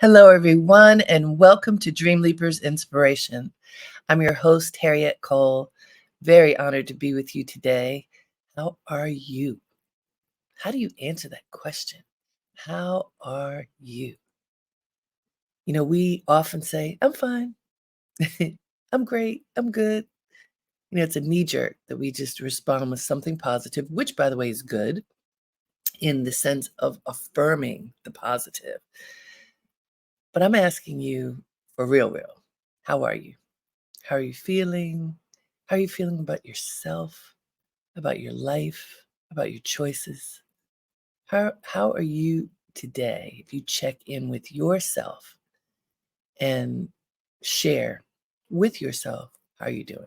Hello, everyone, and welcome to Dreamleapers Inspiration. I'm your host, Harriet Cole. Very honored to be with you today. How are you? How do you answer that question? How are you? We often say, I'm fine. I'm great. I'm good. It's a knee jerk that we just respond with something positive, which, by the way, is good in the sense of affirming the positive. But I'm asking you for real. How are you? How are you feeling? How are you feeling about yourself, about your life, about your choices? How are you today if you check in with yourself and share with yourself how are you doing?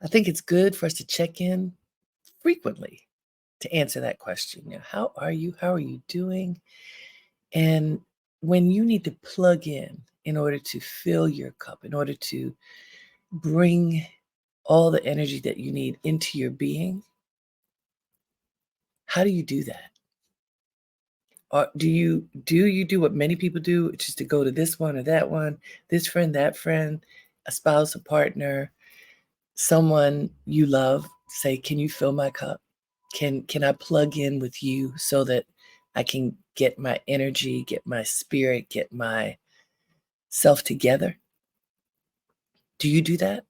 I think it's good for us to check in frequently to answer that question. How are you? How are you doing? And when you need to plug in order to fill your cup, in order to bring all the energy that you need into your being, how do you do that? Or do you do what many people do, which is to go to this one or that one, this friend, that friend, a spouse, a partner, someone you love, say, can you fill my cup? Can I plug in with you so that I can get my energy, get my spirit, get my self together? Do you do that?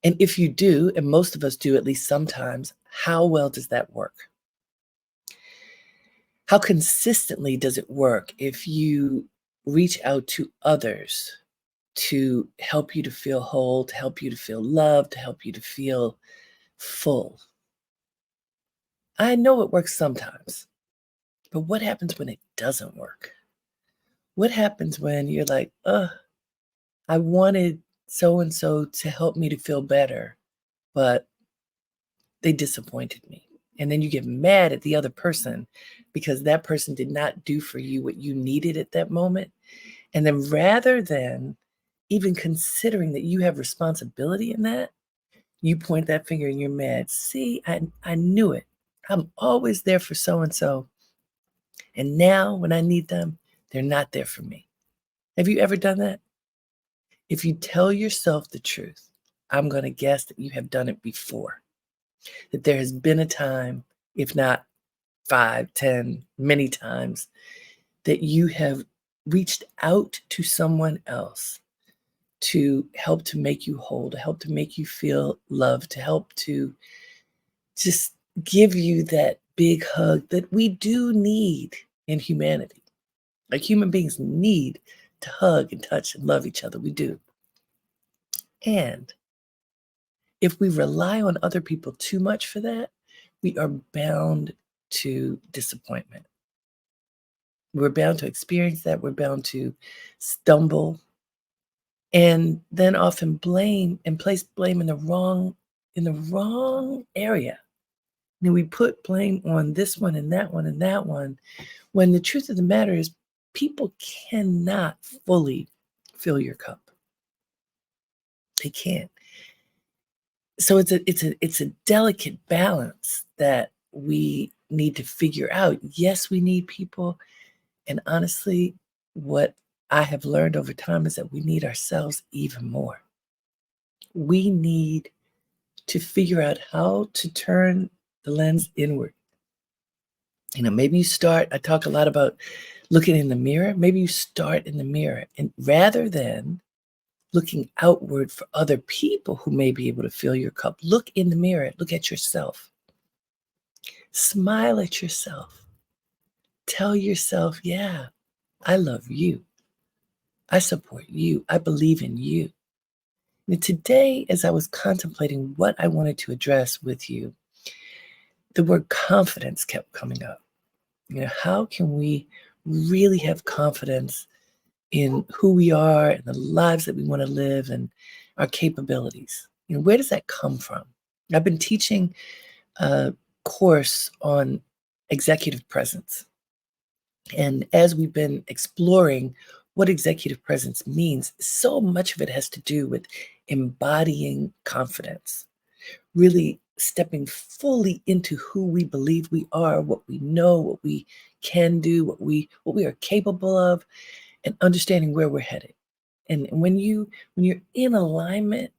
And if you do, and most of us do at least sometimes, how well does that work? How consistently does it work if you reach out to others to help you to feel whole, to help you to feel loved, to help you to feel full? I know it works sometimes, but what happens when it doesn't work? What happens when you're like, I wanted so and so to help me to feel better, but they disappointed me? And then you get mad at the other person because that person did not do for you what you needed at that moment. And then rather than even considering that you have responsibility in that, you point that finger and you're mad. See, I knew it. I'm always there for so-and-so. And now when I need them, they're not there for me. Have you ever done that? If you tell yourself the truth, I'm going to guess that you have done it before. That there has been a time, if not 5, 10, many times, that you have reached out to someone else to help to make you whole, to help to make you feel loved, to help to just give you that big hug that we do need in humanity. Like human beings need to hug and touch and love each other. We do. And if we rely on other people too much for that, we are bound to disappointment. We're bound to experience that. We're bound to stumble and then often blame and place blame in the wrong area. We put blame on this one and that one and that one, when the truth of the matter is people cannot fully fill your cup. They can't. So it's a delicate balance that we need to figure out. Yes, we need people. And honestly, what I have learned over time is that we need ourselves even more. We need to figure out how to turn the lens inward. Maybe you start, I talk a lot about looking in the mirror. Maybe you start in the mirror, and rather than looking outward for other people who may be able to fill your cup, look in the mirror, look at yourself. Smile at yourself. Tell yourself, yeah, I love you. I support you. I believe in you. And today, as I was contemplating what I wanted to address with you, the word confidence kept coming up. How can we really have confidence in who we are and the lives that we want to live and our capabilities? Where does that come from? I've been teaching a course on executive presence. And as we've been exploring what executive presence means, so much of it has to do with embodying confidence, really stepping fully into who we believe we are, what we know, what we can do, what we are capable of, and understanding where we're headed. And when you're in alignment,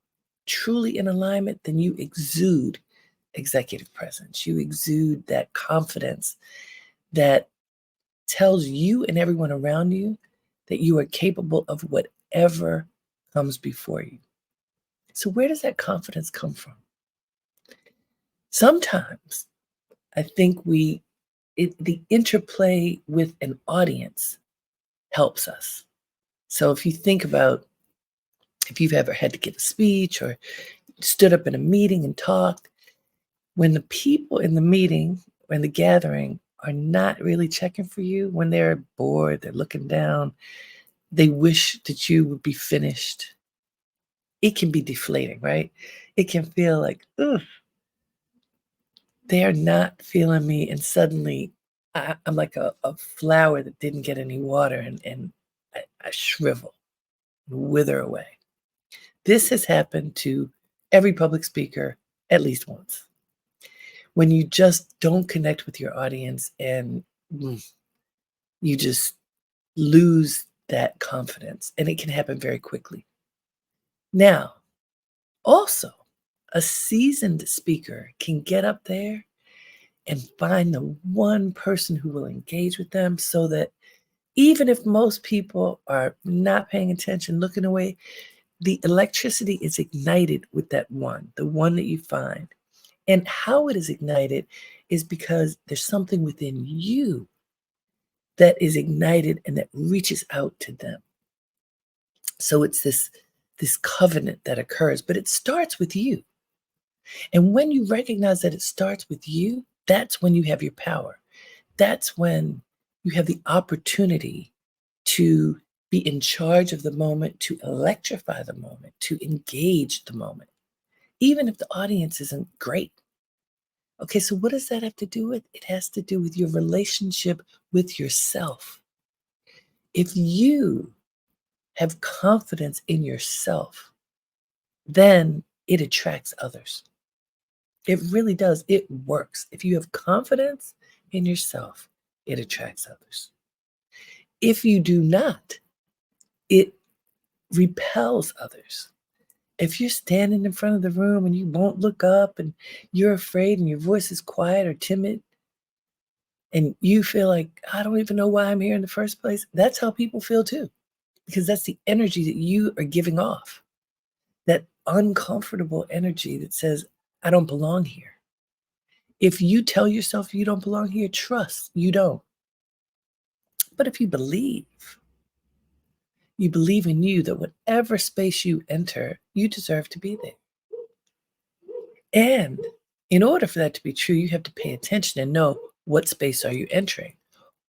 truly in alignment, then you exude executive presence. You exude that confidence that tells you and everyone around you that you are capable of whatever comes before you. So where does that confidence come from? Sometimes I think the interplay with an audience helps us. So if you think about if you've ever had to give a speech or stood up in a meeting and talked, when the people in the meeting or in the gathering are not really checking for you, when they're bored, they're looking down, they wish that you would be finished, it can be deflating, right? It can feel like, ugh, they're not feeling me. And suddenly I'm like a flower that didn't get any water and I shrivel and wither away. This has happened to every public speaker at least once. When you just don't connect with your audience and you just lose that confidence, and it can happen very quickly. Now, also, a seasoned speaker can get up there and find the one person who will engage with them so that even if most people are not paying attention, looking away, the electricity is ignited with that one, the one that you find. And how it is ignited is because there's something within you that is ignited and that reaches out to them. So it's this covenant that occurs, but it starts with you. And when you recognize that it starts with you, that's when you have your power. That's when you have the opportunity to be in charge of the moment, to electrify the moment, to engage the moment, even if the audience isn't great. Okay, so what does that have to do with? It has to do with your relationship with yourself. If you have confidence in yourself, then it attracts others. It really does. It works. If you have confidence in yourself, it attracts others. If you do not, it repels others. If you're standing in front of the room and you won't look up and you're afraid and your voice is quiet or timid and you feel like, I don't even know why I'm here in the first place, that's how people feel too, because that's the energy that you are giving off, that uncomfortable energy that says, I don't belong here. If you tell yourself you don't belong here, trust you don't. But if you believe in you that whatever space you enter, you deserve to be there. And in order for that to be true, you have to pay attention and know what space are you entering?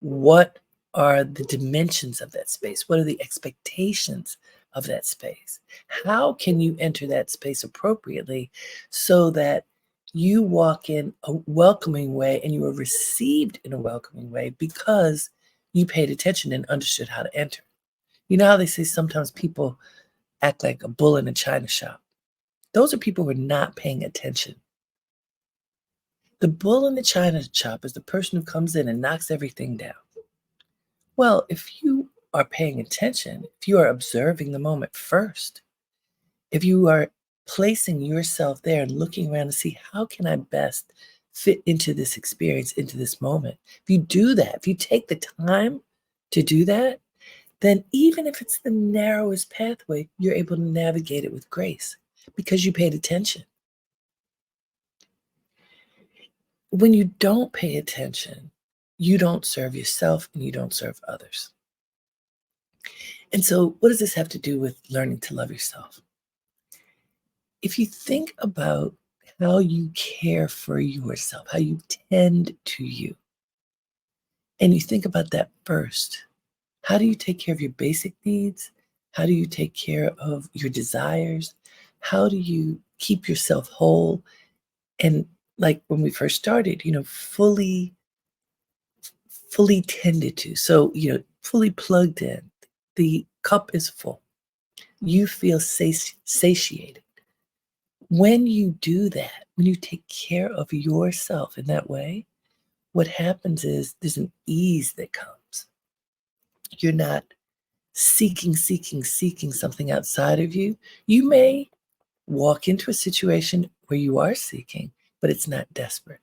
What are the dimensions of that space? What are the expectations of that space? How can you enter that space appropriately so that you walk in a welcoming way and you are received in a welcoming way because you paid attention and understood how to enter? You know how they say sometimes people act like a bull in a china shop? Those are people who are not paying attention. The bull in the china shop is the person who comes in and knocks everything down. Well, if you are paying attention, if you are observing the moment first, if you are placing yourself there and looking around to see how can I best fit into this experience, into this moment, if you do that, if you take the time to do that, then even if it's the narrowest pathway, you're able to navigate it with grace because you paid attention. When you don't pay attention, you don't serve yourself and you don't serve others. And so, what does this have to do with learning to love yourself? If you think about how you care for yourself, how you tend to you, and you think about that first, how do you take care of your basic needs? How do you take care of your desires? How do you keep yourself whole? And like when we first started, fully tended to. So, fully plugged in. The cup is full. You feel satiated. When you do that, when you take care of yourself in that way, what happens is there's an ease that comes. You're not seeking something outside of you. You may walk into a situation where you are seeking, but it's not desperate.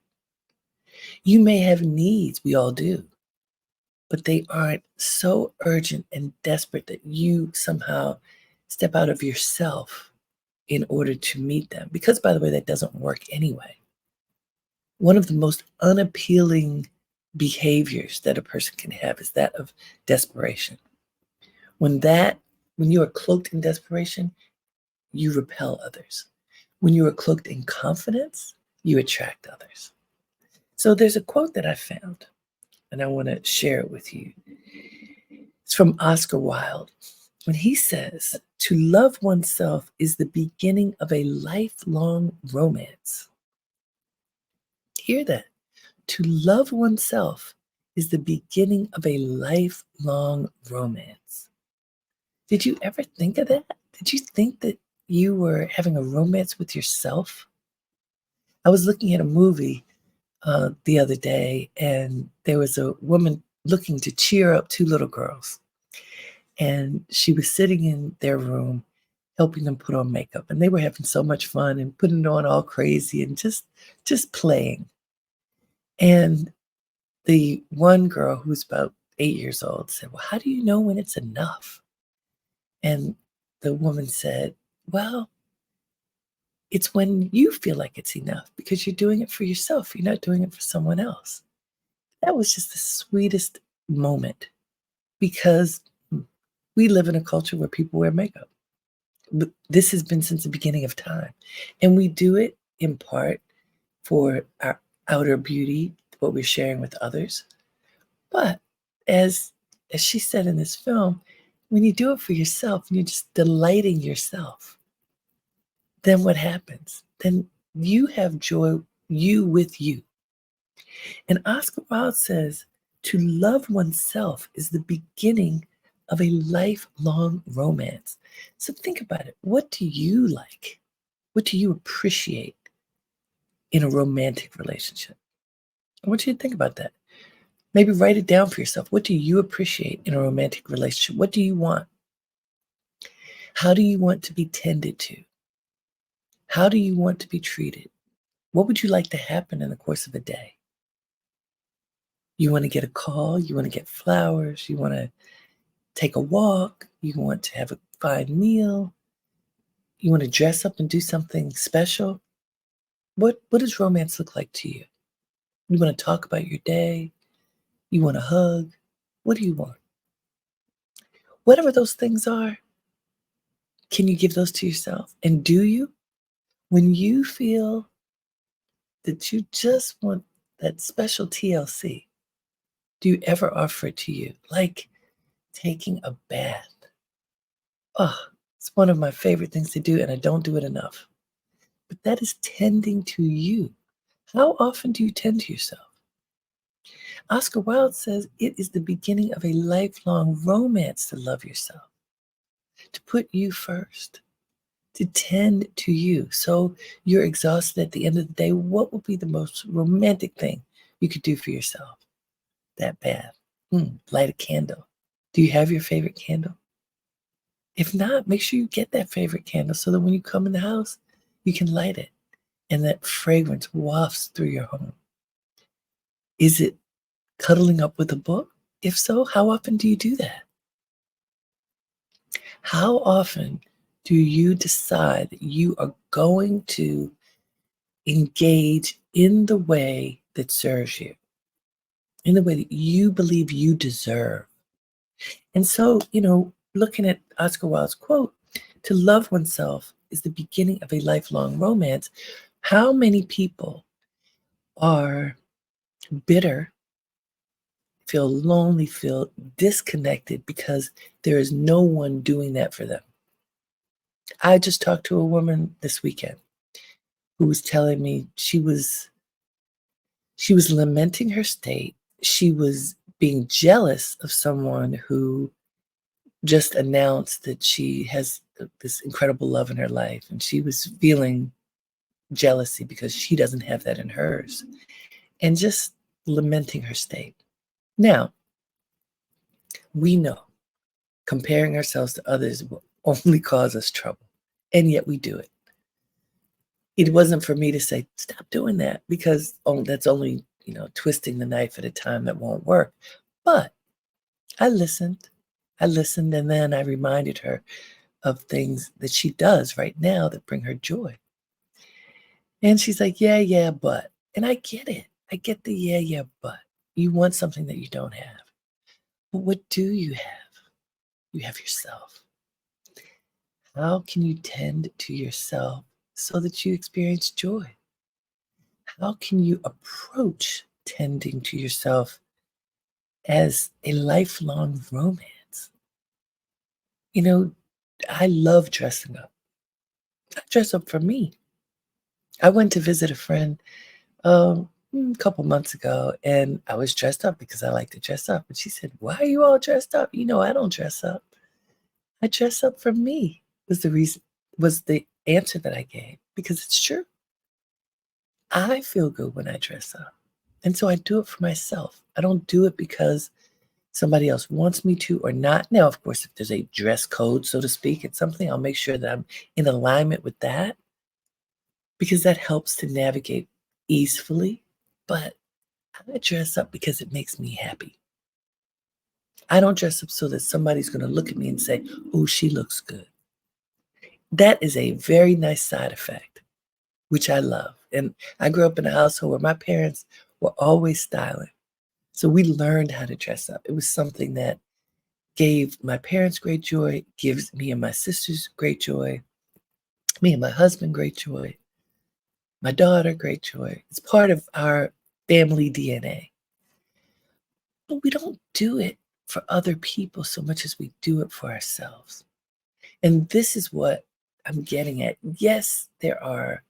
You may have needs, we all do, but they aren't so urgent and desperate that you somehow step out of yourself in order to meet them. Because, by the way, that doesn't work anyway. One of the most unappealing behaviors that a person can have is that of desperation. When that, when you are cloaked in desperation, you repel others. When you are cloaked in confidence, you attract others. So there's a quote that I found, and I want to share it with you. It's from Oscar Wilde. When he says, "To love oneself is the beginning of a lifelong romance." Hear that. To love oneself is the beginning of a lifelong romance. Did you ever think of that? Did you think that you were having a romance with yourself? I was looking at a movie the other day, and there was a woman looking to cheer up two little girls. And she was sitting in their room helping them put on makeup. And they were having so much fun and putting it on all crazy and just playing. And the one girl who was about 8 years old said, "Well, how do you know when it's enough?" And the woman said, "Well, it's when you feel like it's enough because you're doing it for yourself. You're not doing it for someone else." That was just the sweetest moment because we live in a culture where people wear makeup. But this has been since the beginning of time. And we do it in part for our outer beauty, what we're sharing with others. But as she said in this film, when you do it for yourself and you're just delighting yourself, then what happens? Then you have joy, you with you. And Oscar Wilde says, to love oneself is the beginning of a lifelong romance. So think about it. What do you like? What do you appreciate in a romantic relationship? I want you to think about that. Maybe write it down for yourself. What do you appreciate in a romantic relationship? What do you want? How do you want to be tended to? How do you want to be treated? What would you like to happen in the course of a day? You want to get a call, you want to get flowers, you want to take a walk, you want to have a fine meal, you want to dress up and do something special. What does romance look like to you? You want to talk about your day, you want a hug. What do you want? Whatever those things are, can you give those to yourself? And do you? When you feel that you just want that special TLC, do you ever offer it to you? Like taking a bath. Oh, it's one of my favorite things to do, and I don't do it enough. But that is tending to you. How often do you tend to yourself? Oscar Wilde says it is the beginning of a lifelong romance to love yourself, to put you first, to tend to you. So you're exhausted at the end of the day. What would be the most romantic thing you could do for yourself? That bath. Light a candle. Do you have your favorite candle? If not, make sure you get that favorite candle so that when you come in the house, you can light it and that fragrance wafts through your home. Is it cuddling up with a book? If so, how often do you do that? How often do you decide that you are going to engage in the way that serves you, in the way that you believe you deserve? And so, looking at Oscar Wilde's quote, to love oneself is the beginning of a lifelong romance. How many people are bitter, feel lonely, feel disconnected because there is no one doing that for them? I just talked to a woman this weekend who was telling me she was lamenting her state. She was being jealous of someone who just announced that she has this incredible love in her life, and she was feeling jealousy because she doesn't have that in hers, and just lamenting her state. Now, we know comparing ourselves to others will only cause us trouble, and yet we do it. It wasn't for me to say, "Stop doing that," because, oh, that's only, twisting the knife at a time that won't work. But I listened. I listened, and then I reminded her of things that she does right now that bring her joy. And she's like, "Yeah, yeah, but." And I get it. I get the "yeah, yeah, but." You want something that you don't have. But what do you have? You have yourself. How can you tend to yourself so that you experience joy? How can you approach tending to yourself as a lifelong romance? You know, I love dressing up. I dress up for me. I went to visit a friend a couple months ago, and I was dressed up because I like to dress up. And she said, "Why are you all dressed up? I don't dress up." I dress up for me was the reason was the answer that I gave because it's true. I feel good when I dress up. And so I do it for myself. I don't do it because somebody else wants me to or not. Now, of course, if there's a dress code, so to speak, it's something, I'll make sure that I'm in alignment with that because that helps to navigate easily. But I dress up because it makes me happy. I don't dress up so that somebody's going to look at me and say, "Oh, she looks good." That is a very nice side effect, which I love. And I grew up in a household where my parents were always styling. So we learned how to dress up. It was something that gave my parents great joy, gives me and my sisters great joy, me and my husband great joy, my daughter great joy. It's part of our family DNA. But we don't do it for other people so much as we do it for ourselves. And this is what I'm getting at. Yes, there are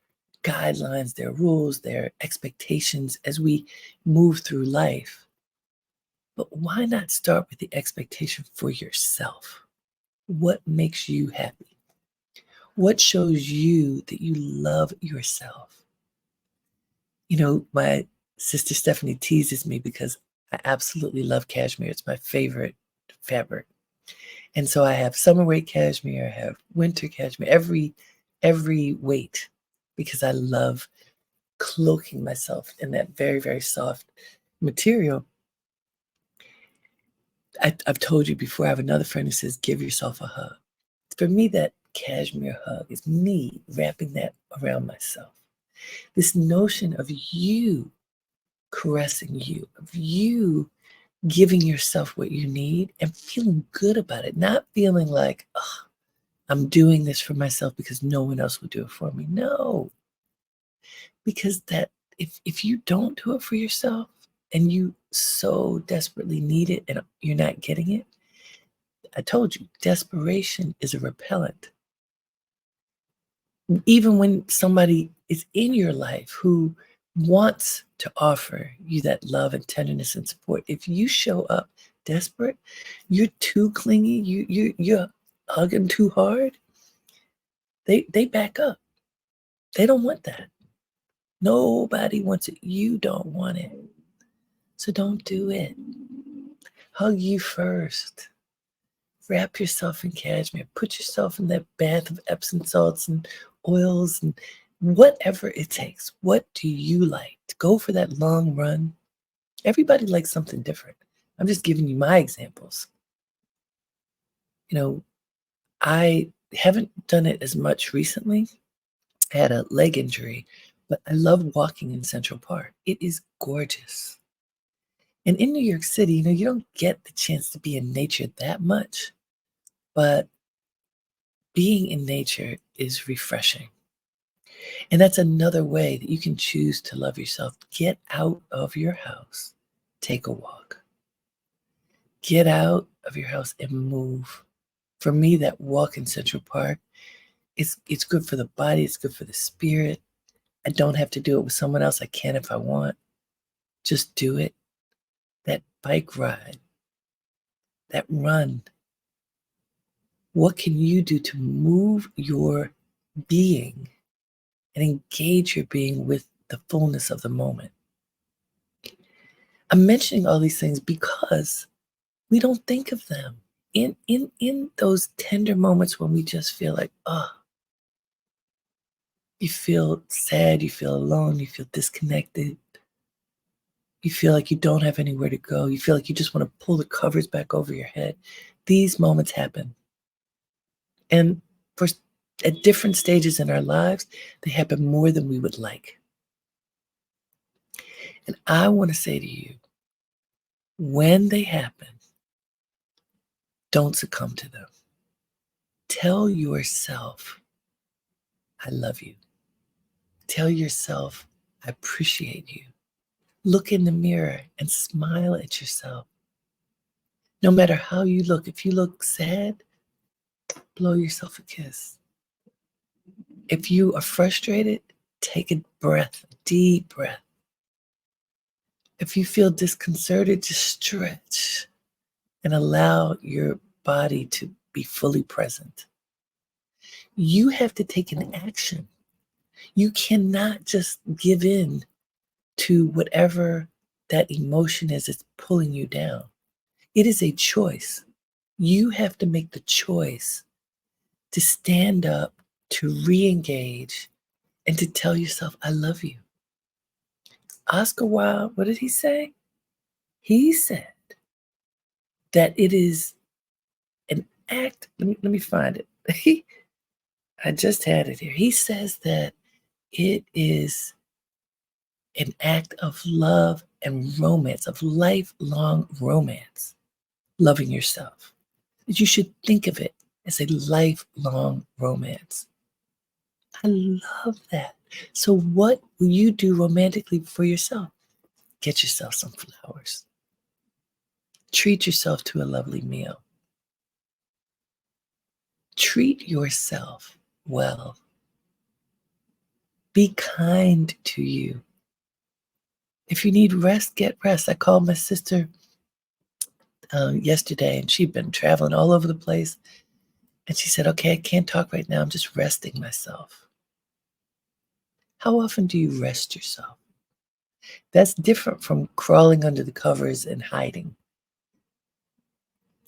guidelines, there are rules, there are expectations as we move through life. But why not start with the expectation for yourself? What makes you happy? What shows you that you love yourself? My sister Stephanie teases me because I absolutely love cashmere. It's my favorite fabric. And so I have summer weight cashmere, I have winter cashmere, every weight, because I love cloaking myself in that very, very soft material. I've told you before, I have another friend who says, "Give yourself a hug." For me, that cashmere hug is me wrapping that around myself. This notion of you caressing you, of you giving yourself what you need and feeling good about it, not feeling like, "Oh, I'm doing this for myself because no one else will do it for me." No, because that if you don't do it for yourself and you so desperately need it and you're not getting it, I told you, desperation is a repellent. Even when somebody is in your life who wants to offer you that love and tenderness and support, if you show up desperate, you're too clingy, you're hugging too hard, they back up. They don't want that. Nobody wants it. You don't want it. So don't do it. Hug you first. Wrap yourself in cashmere. Put yourself in that bath of Epsom salts and oils and whatever it takes. What do you like? To go for that long run? Everybody likes something different. I'm just giving you my examples. You know, I haven't done it as much recently. I had a leg injury, but I love walking in Central Park. It is gorgeous. And in New York City, you don't get the chance to be in nature that much, but being in nature is refreshing. And that's another way that you can choose to love yourself. Get out of your house, take a walk. Get out of your house and move. For me, that walk in Central Park, it's good for the body, it's good for the spirit. I don't have to do it with someone else. I can if I want. Just do it. That bike ride, that run. What can you do to move your being and engage your being with the fullness of the moment. I'm mentioning all these things because we don't think of them. In those tender moments when we just feel like, oh, you feel sad, you feel alone, you feel disconnected, you feel like you don't have anywhere to go, you feel like you just want to pull the covers back over your head. These moments happen. And for at different stages in our lives, they happen more than we would like. And I want to say to you, when they happen, don't succumb to them. Tell yourself, I love you. Tell yourself, I appreciate you. Look in the mirror and smile at yourself. No matter how you look, if you look sad, blow yourself a kiss. If you are frustrated, take a breath, a deep breath. If you feel disconcerted, just stretch and allow your body to be fully present. You have to take an action. You cannot just give in to whatever that emotion is that's pulling you down. It is a choice. You have to make the choice to stand up, to re-engage, and to tell yourself, I love you. Oscar Wilde, what did he say? He said that it is an act. Let me find it. I just had it here. He says that it is an act of love and romance, of lifelong romance, loving yourself. That you should think of it as a lifelong romance. I love that. So what will you do romantically for yourself? Get yourself some flowers. Treat yourself to a lovely meal. Treat yourself well. Be kind to you. If you need rest, get rest. I called my sister yesterday, and she'd been traveling all over the place. And she said, okay, I can't talk right now. I'm just resting myself. How often do you rest yourself? That's different from crawling under the covers and hiding.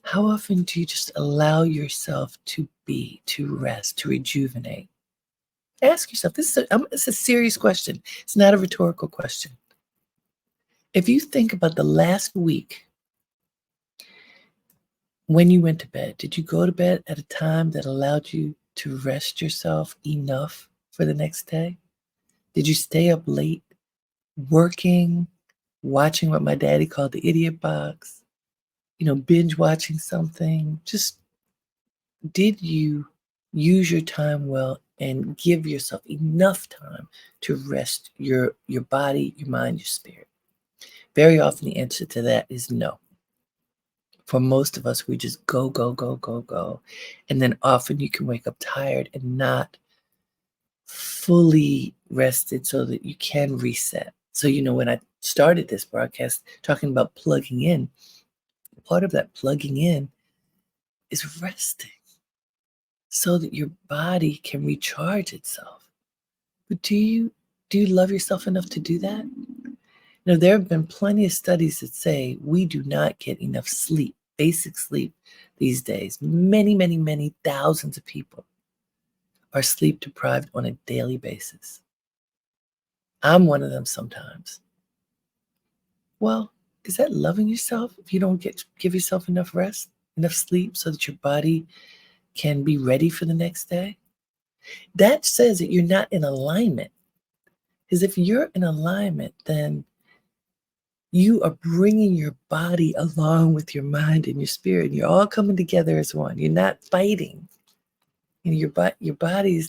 How often do you just allow yourself to be, to rest, to rejuvenate? Ask yourself, it's a serious question. It's not a rhetorical question. If you think about the last week when you went to bed, did you go to bed at a time that allowed you to rest yourself enough for the next day? Did you stay up late working, watching what my daddy called the idiot box, binge watching something? Just did you use your time well and give yourself enough time to rest your body, your mind, your spirit? Very often the answer to that is no. For most of us, we just go, go, go, go, go. And then often you can wake up tired and not fully rested so that you can reset. So, when I started this broadcast talking about plugging in, part of that plugging in is resting so that your body can recharge itself. But do you love yourself enough to do that? There have been plenty of studies that say we do not get enough sleep, basic sleep these days. Many, many, many thousands of people are sleep deprived on a daily basis. I'm one of them sometimes. Well, is that loving yourself if you don't give yourself enough rest, enough sleep so that your body can be ready for the next day? That says that you're not in alignment. Because if you're in alignment, then you are bringing your body along with your mind and your spirit. And you're all coming together as one. You're not fighting. Your body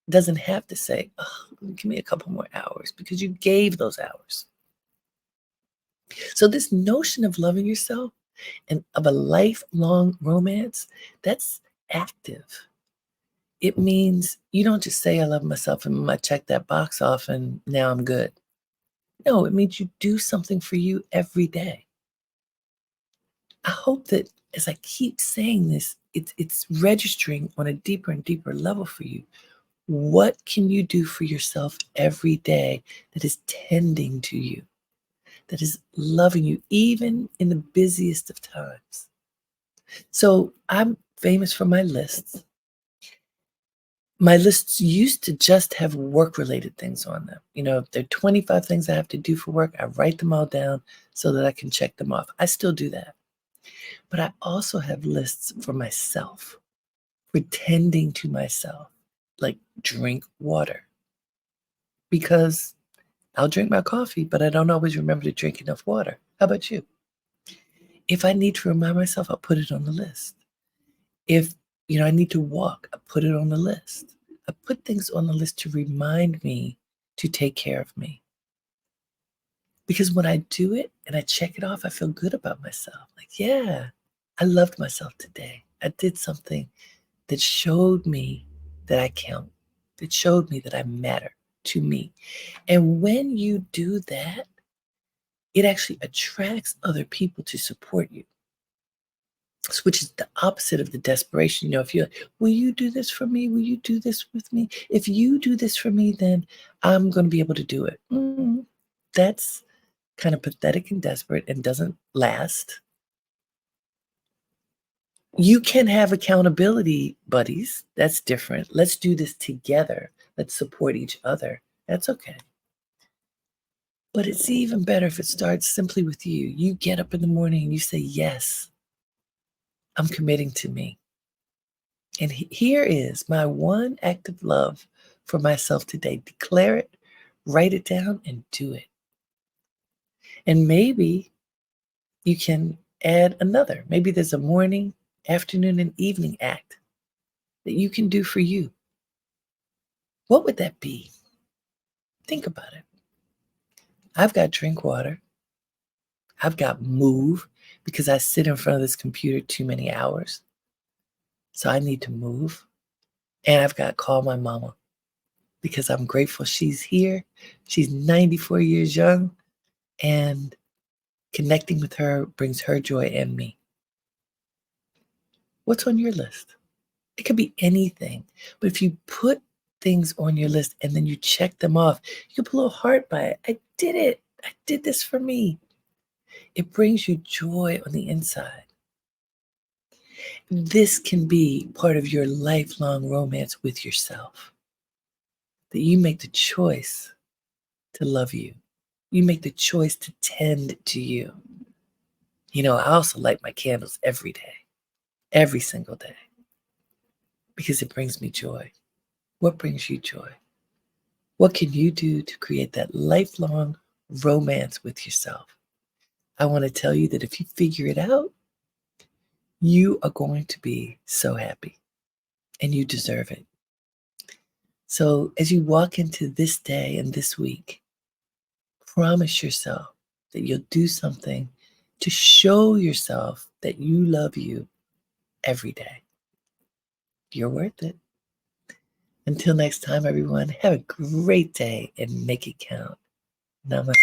doesn't have to say, oh, give me a couple more hours, because you gave those hours. So this notion of loving yourself and of a lifelong romance, that's active. It means you don't just say, I love myself, and I check that box off and now I'm good. No, it means you do something for you every day. I hope that as I keep saying this, it's registering on a deeper and deeper level for you. What can you do for yourself every day that is tending to you, that is loving you, even in the busiest of times? So I'm famous for my lists. My lists used to just have work-related things on them. If there are 25 things I have to do for work, I write them all down so that I can check them off. I still do that. But I also have lists for myself, pretending to myself, like drink water, because I'll drink my coffee, but I don't always remember to drink enough water. How about you? If I need to remind myself, I'll put it on the list. If I need to walk, I put it on the list. I put things on the list to remind me to take care of me. Because when I do it and I check it off, I feel good about myself. Like, yeah, I loved myself today. I did something that showed me that I count, that showed me that I matter to me. And when you do that, it actually attracts other people to support you, which is the opposite of the desperation. If you're like, will you do this for me? Will you do this with me? If you do this for me, then I'm going to be able to do it. That's kind of pathetic and desperate and doesn't last. You can have accountability buddies. That's different. Let's do this together. Let's support each other. That's okay. But it's even better if it starts simply with you. You get up in the morning and you say, yes, I'm committing to me. And here is my one act of love for myself today. Declare it, write it down, and do it. And maybe you can add another. Maybe there's a morning, afternoon, and evening act that you can do for you. What would that be? Think about it. I've got drink water. I've got move because I sit in front of this computer too many hours. So I need to move. And I've got call my mama because I'm grateful she's here. She's 94 years young, and connecting with her brings her joy and me. What's on your list? It could be anything. But if you put things on your list and then you check them off, you can put a little heart by it. I did it. I did this for me. It brings you joy on the inside. This can be part of your lifelong romance with yourself. That you make the choice to love you. You make the choice to tend to you. I also light my candles every day, every single day, because it brings me joy. What brings you joy? What can you do to create that lifelong romance with yourself? I want to tell you that if you figure it out, you are going to be so happy, and you deserve it. So as you walk into this day and this week, promise yourself that you'll do something to show yourself that you love you every day. You're worth it. Until next time, everyone, have a great day and make it count. Namaste.